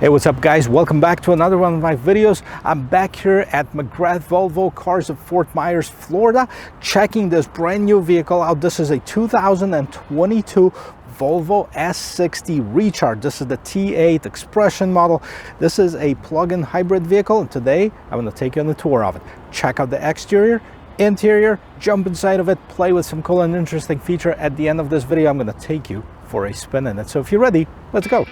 Hey, what's up guys? Welcome back to another one of my videos. I'm back here at McGrath Volvo Cars of Fort Myers, Florida, checking this brand new vehicle out. This is a 2022 Volvo S60 Recharge. This is the T8 Expression model. This is a plug-in hybrid vehicle, and today I'm going to take you on a tour of it. Check out the exterior, interior, jump inside of it, play with some cool and interesting feature. At the end of this video, I'm going to take you for a spin in it. So if you're ready, let's go.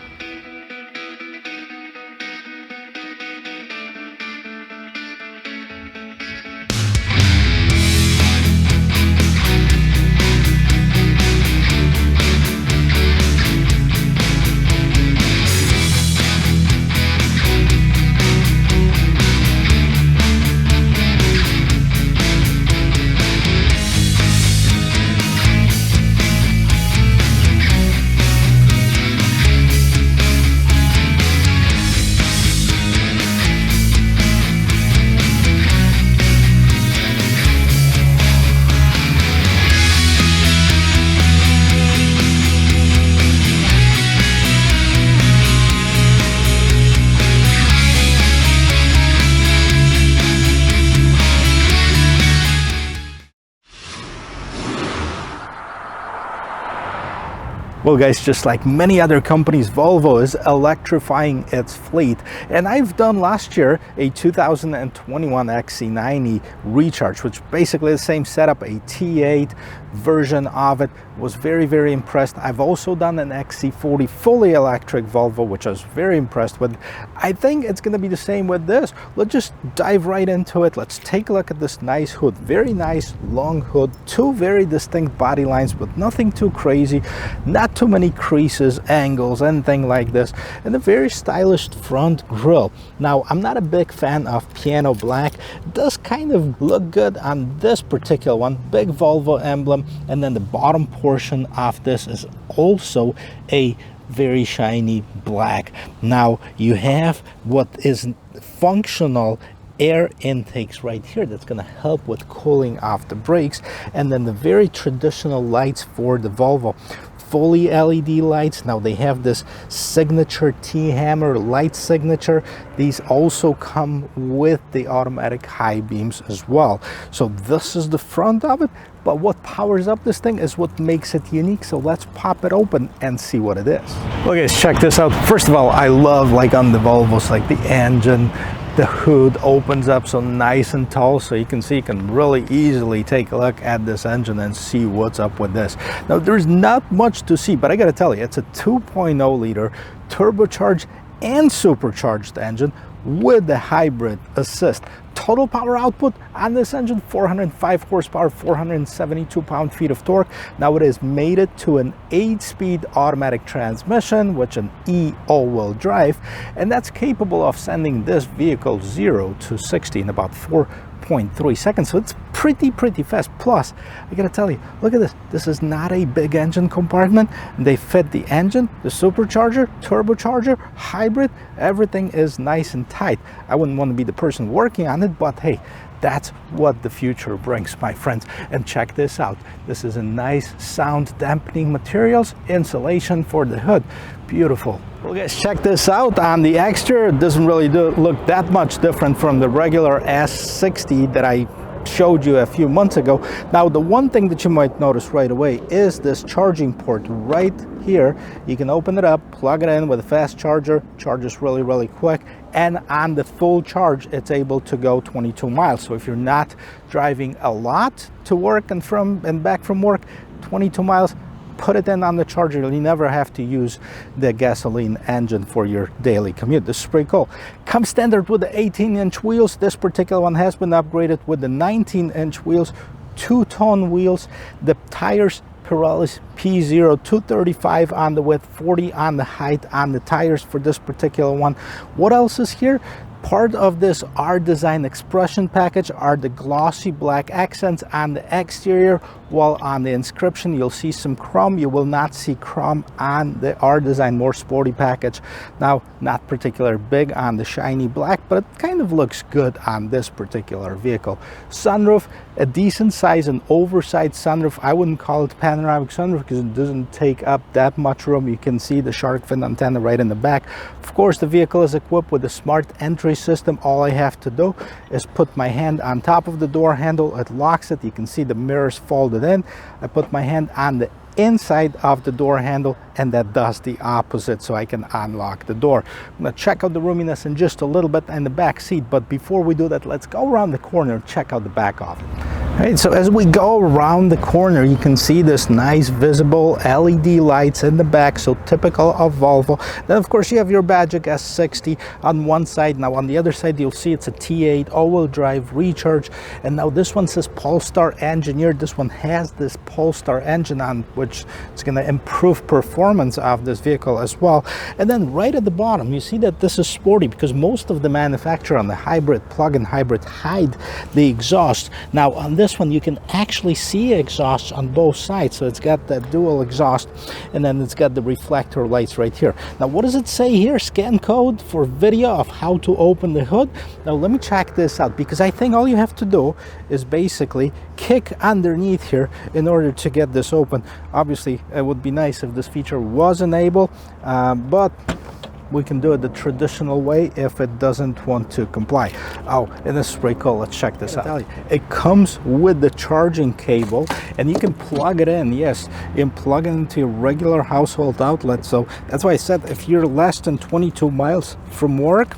Well guys, just like many other companies, Volvo is electrifying its fleet, and I've done last year a 2021 XC90 Recharge, which basically the same setup, a T8 version of it. Was very impressed. I've also done an XC40 fully electric Volvo, which I was very impressed with. I think it's going to be the same with this. Let's just dive right into it. Let's take a look at this nice hood. Very nice long hood, two very distinct body lines, but nothing too crazy, not too many creases, angles, anything like this, and a very stylish front grille. Now, I'm not a big fan of piano black. It does kind of look good on this particular one. Big Volvo emblem, and then the bottom portion of this is also a very shiny black. Now, you have what is functional air intakes right here that's going to help with cooling off the brakes, and then the very traditional lights for the Volvo. Fully LED lights. Now they have this signature T-hammer light signature. These also come with the automatic high beams as well. So this is the front of it, but what powers up this thing is what makes it unique. So let's pop it open and see what it is. Well guys, check this out. First of all, I love, like on the Volvos, like the engine, the hood opens up so nice and tall, so you can see, you can really easily take a look at this engine and see what's up with this. Now there's not much to see, but I gotta tell you, it's a 2.0 liter turbocharged and supercharged engine with the hybrid assist. Total power output on this engine, 405 horsepower, 472 pound-feet of torque. Now it is mated to an 8-speed automatic transmission, which an E all-wheel drive, and that's capable of sending this vehicle 0 to 60 in about 4.3 seconds. So it's pretty fast. Plus, I gotta tell you, look at this. This is not a big engine compartment. They fit the engine, the supercharger, turbocharger, hybrid. Everything is nice and tight. I wouldn't want to be the person working on it, but hey, that's what the future brings, my friends. And check this out. This is a nice sound dampening materials, insulation for the hood. Beautiful. Well guys, check this out. On the exterior, it doesn't really look that much different from the regular S60 that I showed you a few months ago. Now, the one thing that you might notice right away is this charging port right here. You can open it up, plug it in with a fast charger, charges really quick, and on the full charge it's able to go 22 miles. So if you're not driving a lot to work and back from work, 22 miles, put it in on the charger. You never have to use the gasoline engine for your daily commute. This is pretty cool. Comes standard with the 18-inch wheels. This particular one has been upgraded with the 19-inch wheels, two-tone wheels. The tires, Pirelli's P0, 235 on the width, 40 on the height on the tires for this particular one. What else is here? Part of this R Design Expression package are the glossy black accents on the exterior, while on the inscription you'll see some chrome. You will not see chrome on the R Design More Sporty package. Now, not particularly big on the shiny black, but it kind of looks good on this particular vehicle. Sunroof, a decent size, an oversized sunroof. I wouldn't call it panoramic sunroof because it doesn't take up that much room. You can see the shark fin antenna right in the back. Of course, the vehicle is equipped with a smart entry system. All I have to do is put my hand on top of the door handle. It locks it. You can see the mirrors folded in. I put my hand on the inside of the door handle, and that does the opposite, so I can unlock the door. I'm going to check out the roominess in just a little bit in the back seat, but before we do that, let's go around the corner and check out the back of it. Right, so as we go around the corner, you can see this nice visible LED lights in the back, so typical of Volvo. Then of course you have your Badger S60 on one side. Now on the other side you'll see it's a T8 all-wheel drive recharge, and now this one says Polestar engineered. This one has this Polestar engine on, which is going to improve performance of this vehicle as well. And then right at the bottom you see that this is sporty, because most of the manufacturer on the hybrid, plug-in hybrid, hide the exhaust. Now on this one you can actually see exhaust on both sides, so it's got that dual exhaust, and then it's got the reflector lights right here. Now what does it say here? Scan code for video of how to open the hood. Now let me check this out, because I think all you have to do is basically kick underneath here in order to get this open. Obviously it would be nice if this feature was enabled, but we can do it the traditional way if it doesn't want to comply. Oh, and this is pretty cool. Let's check this out. It comes with the charging cable, and you can plug it in. Yes, you can plug it into your regular household outlet. So that's why I said if you're less than 22 miles from work,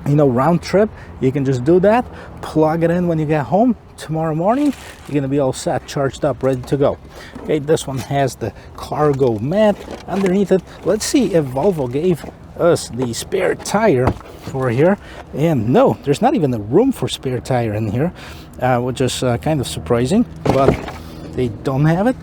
you know, round trip, you can just do that, plug it in when you get home. Tomorrow morning you're going to be all set, charged up, ready to go. Okay, this one has the cargo mat underneath it. Let's see if Volvo gave us the spare tire for here, and no, there's not even a room for spare tire in here, which is kind of surprising, but they don't have it.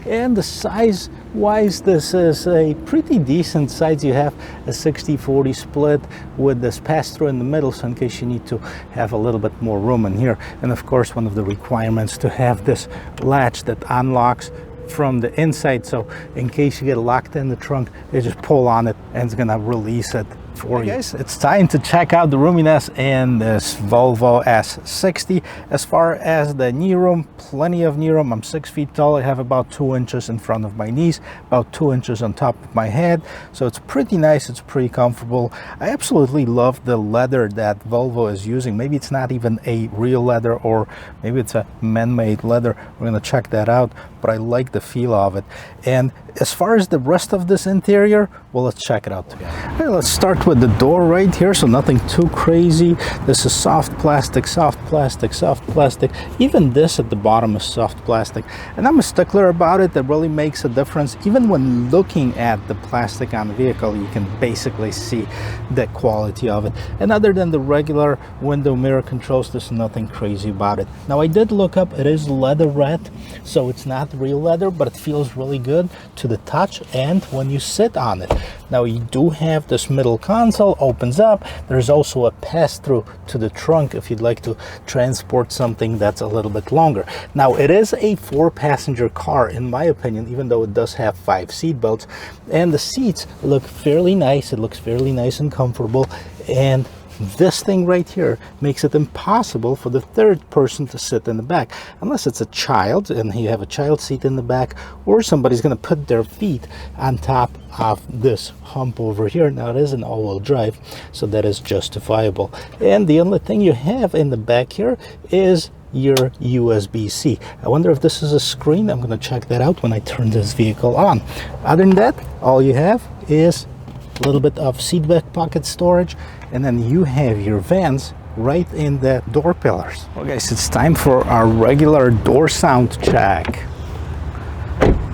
And the size wise, this is a pretty decent size. You have a 60-40 split with this pass-through in the middle, so in case you need to have a little bit more room in here. And of course, one of the requirements to have this latch that unlocks from the inside, so in case you get locked in the trunk, you just pull on it and it's gonna release it for you. Guys, it's time to check out the roominess in this Volvo S60. As far as the knee room, plenty of knee room. I'm 6 feet tall. I have about 2 inches in front of my knees, about 2 inches on top of my head, so it's pretty nice. It's pretty comfortable. I absolutely love the leather that Volvo is using. Maybe it's not even a real leather, or maybe it's a man-made leather. We're gonna check that out, but I like the feel of it. And as far as the rest of this interior, well, let's check it out together. Okay, let's start with the door right here, so nothing too crazy. This is soft plastic, soft plastic, soft plastic. Even this at the bottom is soft plastic, and I'm a stickler about it. That really makes a difference. Even when looking at the plastic on the vehicle, you can basically see the quality of it. And other than the regular window mirror controls, there's nothing crazy about it. Now I did look up, it is leatherette, so it's not real leather, but it feels really good to the touch and when you sit on it. Now you do have this middle console, opens up. There's also a pass-through to the trunk if you'd like to transport something that's a little bit longer. Now it is a 4-passenger car in my opinion, even though it does have 5 seat belts, and the seats look fairly nice. It looks fairly nice and comfortable, and this thing right here makes it impossible for the third person to sit in the back, unless it's a child and you have a child seat in the back, or somebody's going to put their feet on top of this hump over here. Now it is an all-wheel drive, so that is justifiable. And the only thing you have in the back here is your USB-C. I wonder if this is a screen. I'm going to check that out when I turn this vehicle on. Other than that, all you have is a little bit of seat back pocket storage, and then you have your vents right in the door pillars. Well guys, it's time for our regular door sound check.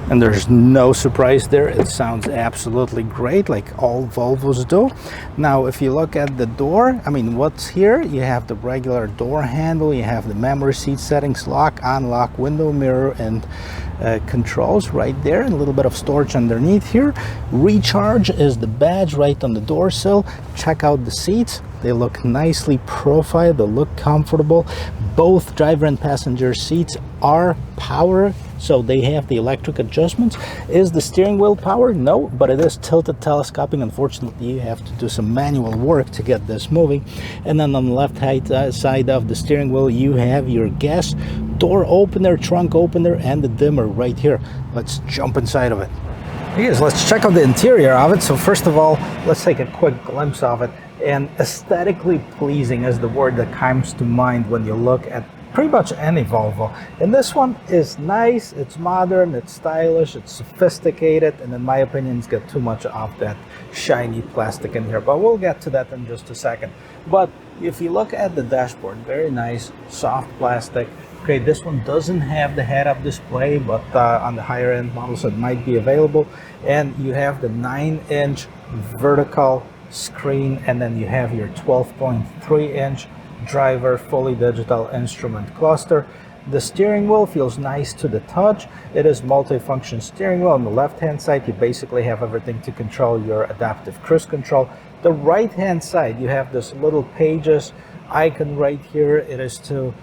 and there's no surprise there. It sounds absolutely great, like all Volvos do. Now if you look at the door, I mean, what's here? You have the regular door handle, you have the memory seat settings, lock, unlock, window mirror, and controls right there, and a little bit of storage underneath here. Recharge is the badge right on the door sill. Check out the seats. They look nicely profiled, they look comfortable. Both driver and passenger seats are power, so they have the electric adjustments. Is the steering wheel powered? No, but it is tilted telescoping. Unfortunately, you have to do some manual work to get this moving. And then on the left side of the steering wheel, you have your gas door opener, trunk opener, and the dimmer right here. Let's jump inside of it. Yes, let's check out the interior of it. So first of all, let's take a quick glimpse of it. And aesthetically pleasing is the word that comes to mind when you look at pretty much any Volvo. And this one is nice, it's modern, it's stylish, it's sophisticated, and in my opinion, it's got too much of that shiny plastic in here. But we'll get to that in just a second. But if you look at the dashboard, very nice, soft plastic. Okay, this one doesn't have the head-up display, but on the higher end models it might be available. And you have the 9-inch vertical screen, and then you have your 12.3-inch driver fully digital instrument cluster. The steering wheel feels nice to the touch. It is multi-function steering wheel. On the left hand side, you basically have everything to control your adaptive cruise control. The right hand side, you have this little pages icon right here. It is to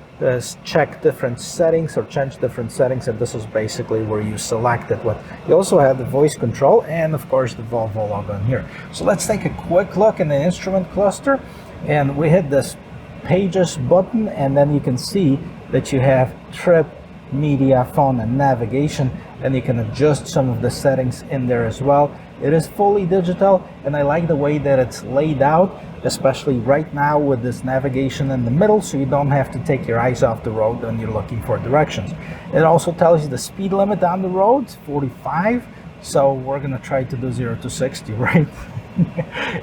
check different settings or change different settings, and this is basically where you select it. But you also have the voice control and of course the Volvo logo in here. So let's take a quick look in the instrument cluster, and we hit this pages button, and then you can see that you have trip, media, phone, and navigation, and you can adjust some of the settings in there as well. It is fully digital, and I like the way that it's laid out, especially right now with this navigation in the middle, so you don't have to take your eyes off the road when you're looking for directions. It also tells you the speed limit on the road, 45, so we're gonna try to do 0 to 60, right?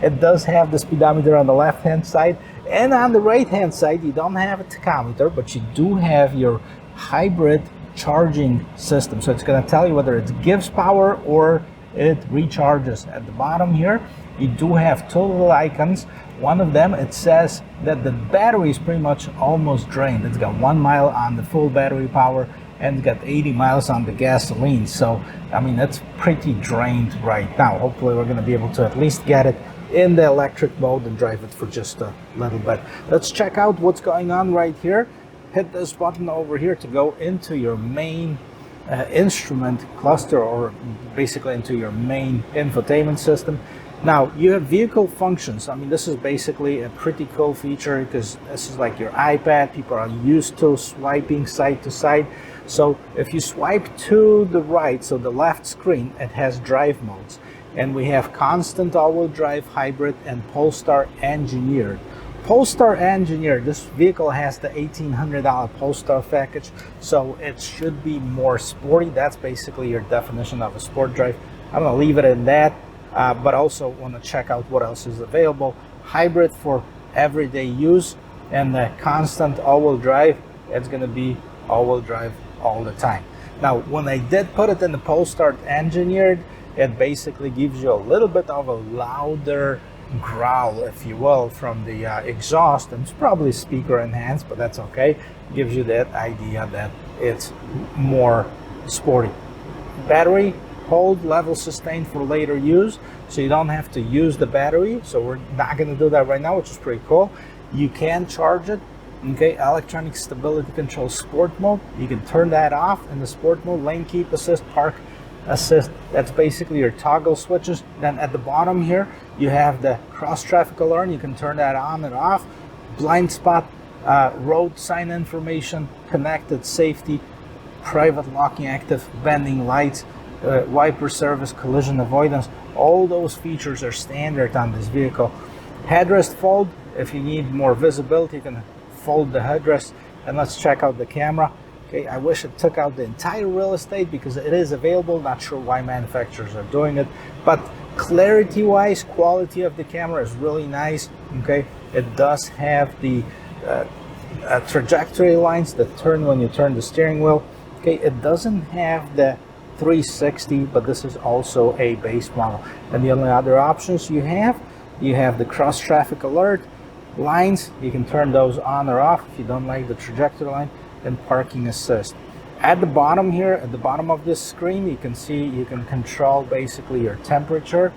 It does have the speedometer on the left hand side, and on the right hand side you don't have a tachometer, but you do have your hybrid charging system, so it's going to tell you whether it gives power or it recharges. At the bottom here you do have two little icons. One of them, it says that the battery is pretty much almost drained. It's got 1 mile on the full battery power and it's got 80 miles on the gasoline. So I mean, it's pretty drained right now. Hopefully we're going to be able to at least get it in the electric mode and drive it for just a little bit. Let's check out what's going on right here. Hit this button over here to go into your main instrument cluster, or basically into your main infotainment system. Now you have vehicle functions. I mean, this is basically a pretty cool feature because this is like your iPad. People are used to swiping side to side. So if you swipe to the right, so the left screen, it has drive modes. And we have constant all-wheel drive, hybrid, and Polestar engineered. Polestar engineered, this vehicle has the $1,800 Polestar package, so it should be more sporty. That's basically your definition of a sport drive. I'm gonna leave it in that, but also want to check out what else is available. Hybrid for everyday use, and the constant all-wheel drive, it's gonna be all-wheel drive all the time. Now, when I did put it in the Polestar engineered, it basically gives you a little bit of a louder growl, if you will, from the exhaust, and it's probably speaker enhanced, but that's okay. It gives you that idea that it's more sporty. Battery hold level sustained for later use, so you don't have to use the battery. So we're not going to do that right now, which is pretty cool. You can charge it. Okay, electronic stability control sport mode, you can turn that off in the sport mode. Lane keep assist, park assist, that's basically your toggle switches. Then at the bottom here you have the cross traffic alert, you can turn that on and off. Blind spot, road sign information, connected safety, private locking, active bending lights, wiper service, collision avoidance. All those features are standard on this vehicle. Headrest fold, if you need more visibility you can fold the headrest. And let's check out the camera. Okay, I wish it took out the entire real estate because it is available. Not sure why manufacturers are doing it, but clarity wise, quality of the camera is really nice. Okay, it does have the trajectory lines that turn when you turn the steering wheel. Okay, it doesn't have the 360, but this is also a base model. And the only other options you have the cross traffic alert, lines, you can turn those on or off if you don't like the trajectory line, and parking assist. At the bottom here, at the bottom of this screen, you can see you can control basically your temperature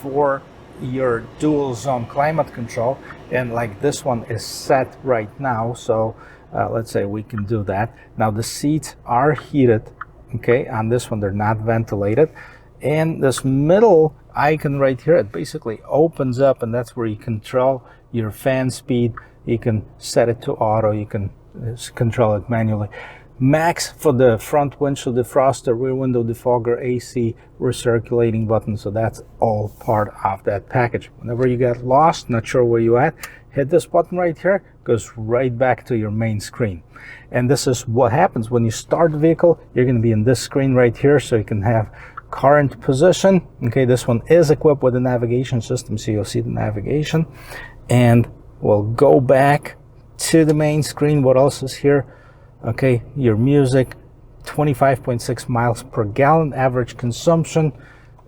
for your dual zone climate control, and like this one is set right now, so let's say we can do that. Now the seats are heated, okay, on this one they're not ventilated, and this middle icon right here, it basically opens up, and that's where you control your fan speed. You can set it to auto, you can control it manually. Max for the front windshield defroster, rear window defogger, AC, recirculating button, so that's all part of that package. Whenever you get lost, not sure where you at, hit this button right here, goes right back to your main screen. And this is what happens when you start the vehicle. You're going to be in this screen right here, so you can have current position. Okay, this one is equipped with a navigation system, so you'll see the navigation. And we'll go back to the main screen. What else is here? Okay, your music, 25.6 miles per gallon average consumption,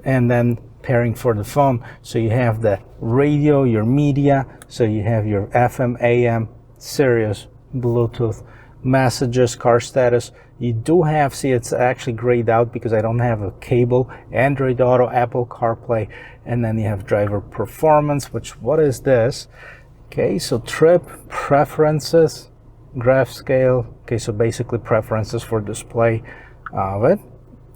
and then pairing for the phone. So you have the radio, your media, so you have your FM, AM, Sirius, Bluetooth, messages, car status. You do have, see, it's actually grayed out because I don't have a cable, Android Auto, Apple CarPlay, and then you have driver performance, which, what is this? Okay, so trip, preferences, graph scale. Okay, so basically preferences for display of it,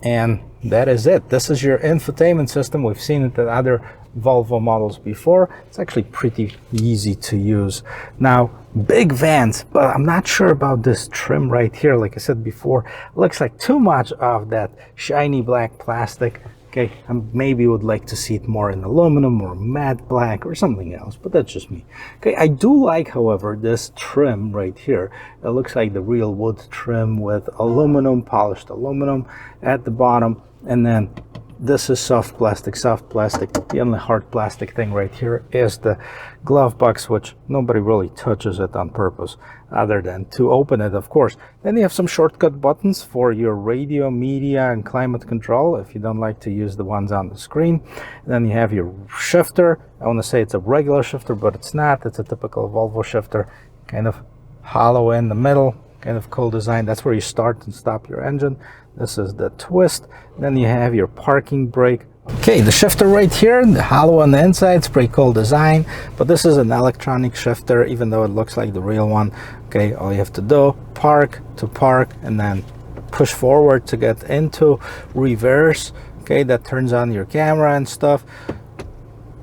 and that is it. This is your infotainment system. We've seen it in other Volvo models before. It's actually pretty easy to use. Now, big vans, but I'm not sure about this trim right here. Like I said before, it looks like too much of that shiny black plastic. Okay, I maybe would like to see it more in aluminum or matte black or something else, but that's just me. Okay, I do like, however, this trim right here. It looks like the real wood trim with aluminum, polished aluminum at the bottom, and then this is soft plastic. The only hard plastic thing right here is the glove box, which nobody really touches it on purpose other than to open it, of course. Then you have some shortcut buttons for your radio, media, and climate control if you don't like to use the ones on the screen. And then you have your shifter. I want to say it's a regular shifter, but it's not. It's a typical Volvo shifter, kind of hollow in the middle, kind of cool design. That's where you start and stop your engine. This is the twist. Then you have your parking brake. Okay, the shifter right here, the hollow on the inside, it's pretty cool design, but this is an electronic shifter, even though it looks like the real one. Okay, all you have to do, park to park, and then push forward to get into reverse. Okay, that turns on your camera and stuff.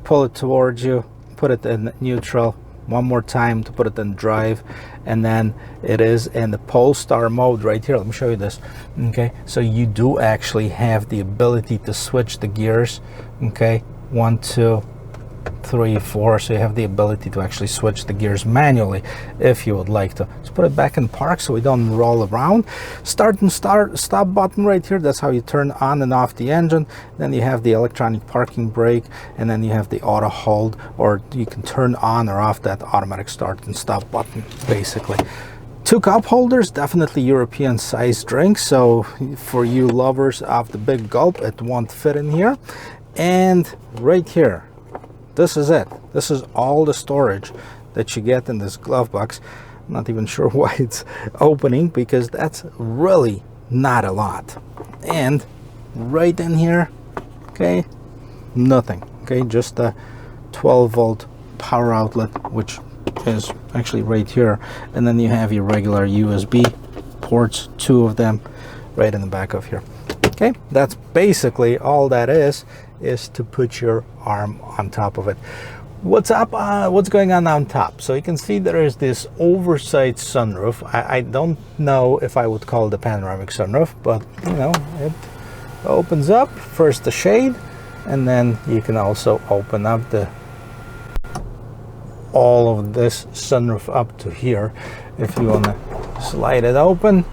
Pull it towards you, put it in neutral one more time to put it in drive, and then it is in the Polestar mode right here. Let me show you this. Okay, so you do actually have the ability to switch the gears. Okay, 1, 2, 3, 4, so you have the ability to actually switch the gears manually if you would like to. Let's put it back in park so we don't roll around. Start and stop button right here, that's how you turn on and off the engine. Then you have the electronic parking brake, and then you have the auto hold, or you can turn on or off that automatic start and stop button basically. 2 cup holders, definitely European size drinks, so for you lovers of the big gulp, it won't fit in here. And right here, this is it. This is all the storage that you get in this glove box. I'm not even sure why it's opening, because that's really not a lot. And right in here, okay, nothing. Okay, just a 12-volt power outlet, which is actually right here. And then you have your regular USB ports, 2 of them right in the back of here. Okay, that's basically all that is to put your arm on top of it. What's up? What's going on top? So you can see there is this oversized sunroof. I don't know if I would call it a panoramic sunroof, but you know, it opens up. First the shade, and then you can also open up all of this sunroof up to here if you want to slide it open.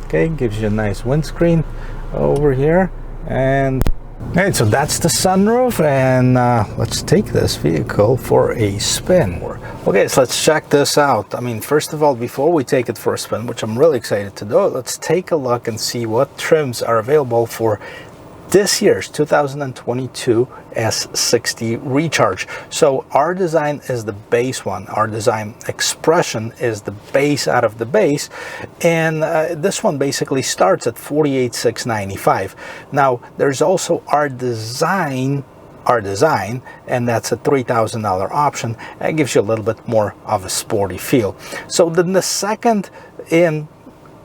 Okay, gives you a nice windscreen over here. And okay, so that's the sunroof, and let's take this vehicle for a spin. Okay, so let's check this out. I mean, first of all, before we take it for a spin, which I'm really excited to do, let's take a look and see what trims are available for this year's 2022 S60 Recharge. So our design is the base one. Our design expression is the base out of the base, and this one basically starts at $48,695. Now, there's also our design, and that's a $3,000 option. That gives you a little bit more of a sporty feel. So then the second in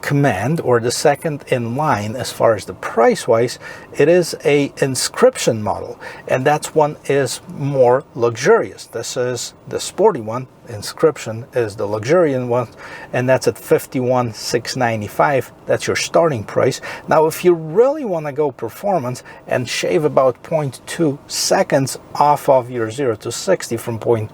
command, or the second in line as far as the price wise, it is a inscription model, and that's one is more luxurious. This is the sporty one. Inscription is the luxuriant one, and that's at $51,695. That's your starting price. Now if you really want to go performance and shave about 0.2 seconds off of your 0 to 60 from 4.3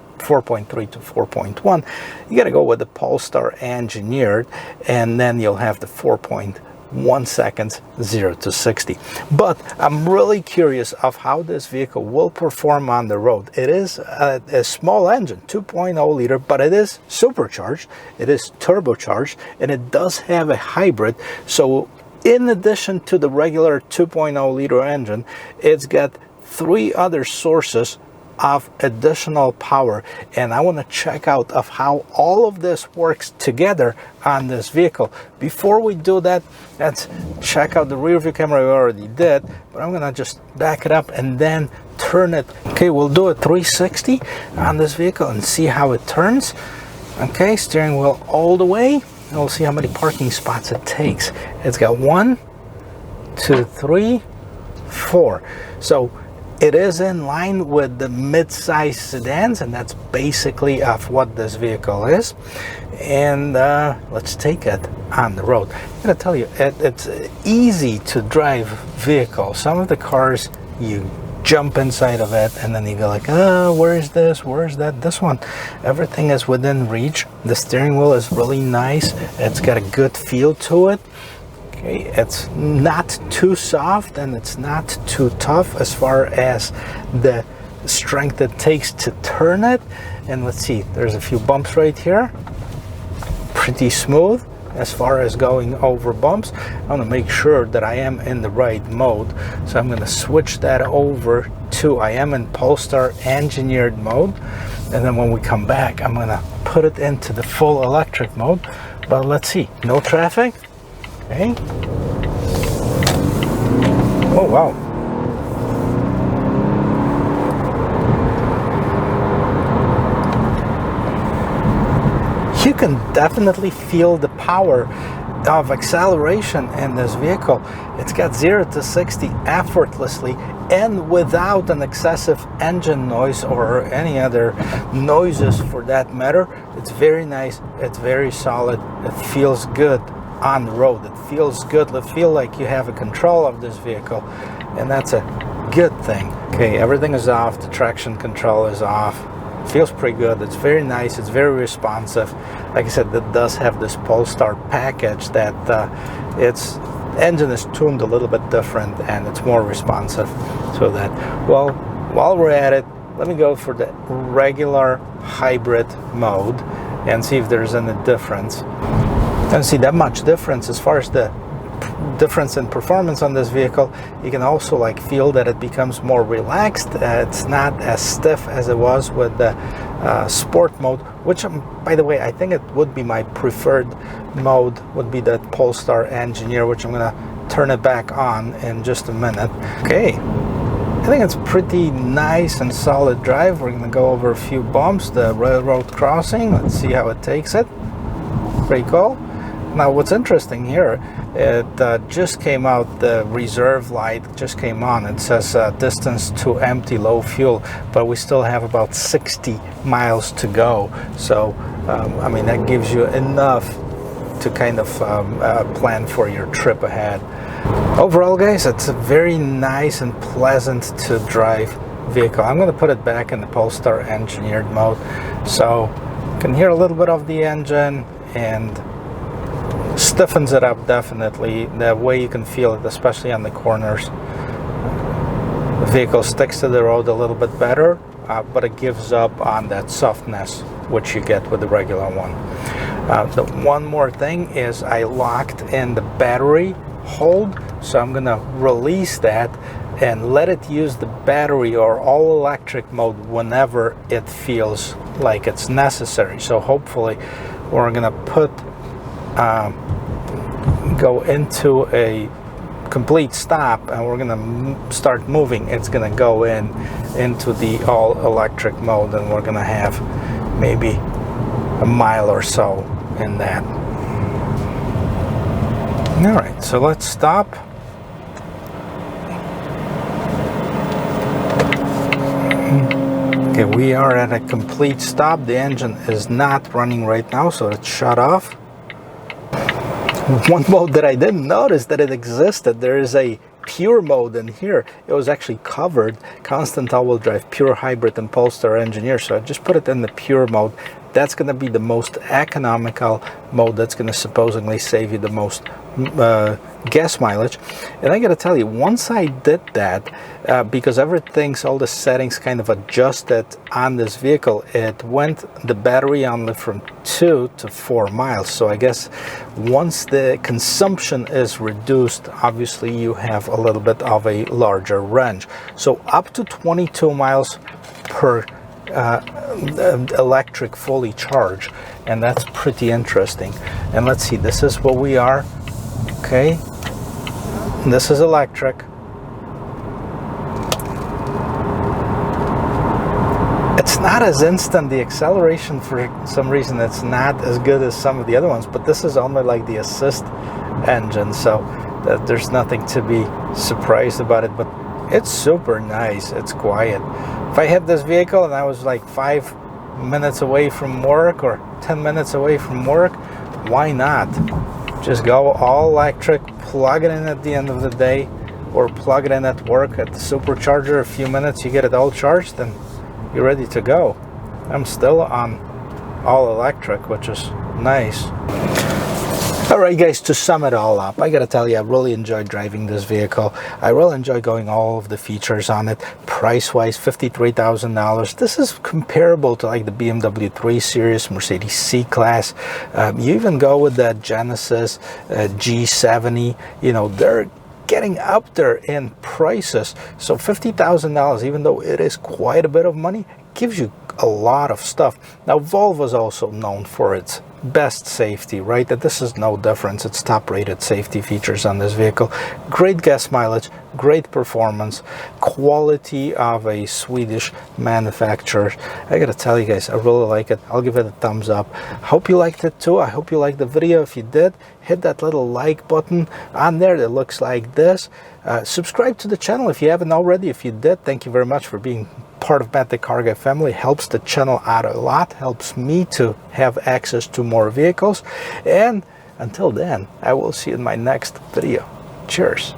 to 4.1, you got to go with the Polestar engineered, and then you'll have the 4.1 seconds 0 to 60. But I'm really curious of how this vehicle will perform on the road. It is a small engine, 2.0 liter, but it is supercharged, it is turbocharged, and it does have a hybrid. So in addition to the regular 2.0 liter engine, it's got 3 other sources of additional power, and I want to check out of how all of this works together on this vehicle. Before we do that, let's check out the rear view camera. We already did, but I'm gonna just back it up and then turn it. Okay, we'll do a 360 on this vehicle and see how it turns. Okay, steering wheel all the way, and we'll see how many parking spots it takes. It's got 1, 2, 3, 4. So it is in line with the mid-size sedans, and that's basically of what this vehicle is. And let's take it on the road. I'm gonna tell you, it's easy to drive vehicle. Some of the cars, you jump inside of it and then you go like, oh, where is this, where is that? This one, everything is within reach. The steering wheel is really nice. It's got a good feel to it. Okay, it's not too soft and it's not too tough as far as the strength it takes to turn it. And let's see, there's a few bumps right here. Pretty smooth as far as going over bumps. I want to make sure that I am in the right mode, so I'm going to switch that over to, I am in Polestar engineered mode, and then when we come back I'm going to put it into the full electric mode. But let's see, no traffic. Okay. Oh wow. You can definitely feel the power of acceleration in this vehicle. It's got 0 to 60 effortlessly and without an excessive engine noise or any other noises for that matter. It's very nice, it's very solid, it feels good on the road. It feels good. It feels like you have a control of this vehicle, and that's a good thing. Okay, everything is off. The traction control is off. It feels pretty good. It's very nice. It's very responsive. Like I said, it does have this Polestar package that its engine is tuned a little bit different and it's more responsive. So that, well, while we're at it, let me go for the regular hybrid mode and see if there's any difference. Don't see that much difference as far as the difference in performance on this vehicle. You can also like feel that it becomes more relaxed. It's not as stiff as it was with the sport mode, which by the way, I think it would be my preferred mode, would be the Polestar Engineer, which I'm gonna turn it back on in just a minute. Okay, I think it's pretty nice and solid drive. We're gonna go over a few bumps, the railroad crossing. Let's see how it takes it. Pretty cool. Now what's interesting here, it just came out, the reserve light just came on. It says distance to empty, low fuel, but we still have about 60 miles to go. So I mean, that gives you enough to kind of plan for your trip ahead. Overall guys, it's a very nice and pleasant to drive vehicle. I'm going to put it back in the Polestar engineered mode, so you can hear a little bit of the engine, and stiffens it up definitely, the way you can feel it, especially on the corners. The vehicle sticks to the road a little bit better, but it gives up on that softness which you get with the regular one. The one more thing is I locked in the battery hold, so I'm gonna release that and let it use the battery or all electric mode whenever it feels like it's necessary. So hopefully we're gonna go into a complete stop and we're gonna start moving. It's gonna go into the all electric mode, and we're gonna have maybe a mile or so in that. All right, so let's stop. Okay, we are at a complete stop. The engine is not running right now, so it's shut off. One mode that I didn't notice that it existed, there is a pure mode in here. It was actually covered, constant all-wheel drive, pure hybrid, and Polestar engineer. So I just put it in the pure mode. That's going to be the most economical mode. That's going to supposedly save you the most gas mileage. And I got to tell you, once I did that, because everything's, all the settings kind of adjusted on this vehicle, it went the battery only from 2 to 4 miles. So I guess once the consumption is reduced, obviously you have a little bit of a larger range. So up to 22 miles per electric fully charged, and that's pretty interesting. And let's see, this is what we are. Okay, this is electric. It's not as instant. The acceleration, for some reason, it's not as good as some of the other ones, but this is only like the assist engine, so there's nothing to be surprised about it. But it's super nice. It's quiet. If I had this vehicle and I was like 5 minutes away from work or 10 minutes away from work, why not? Just go all electric, plug it in at the end of the day, or plug it in at work at the supercharger. A few minutes, you get it all charged, and you're ready to go. I'm still on all electric, which is nice. All right, guys, to sum it all up, I gotta tell you, I really enjoyed driving this vehicle. I really enjoy going all of the features on it. Price-wise, $53,000. This is comparable to like the BMW 3 Series, Mercedes C-Class. You even go with the Genesis G70. You know, they're getting up there in prices. So $50,000, even though it is quite a bit of money, gives you a lot of stuff. Now, Volvo is also known for its best safety, right? That this is no difference. It's top rated safety features on this vehicle. Great gas mileage, great performance, quality of a Swedish manufacturer. I gotta tell you guys, I really like it. I'll give it a thumbs up. Hope you liked it too. I hope you liked the video. If you did, hit that little like button on there that looks like this. Subscribe to the channel if you haven't already. If you did, thank you very much for being part of the Carguy family. Helps the channel out a lot, helps me to have access to more vehicles. And until then, I will see you in my next video. Cheers.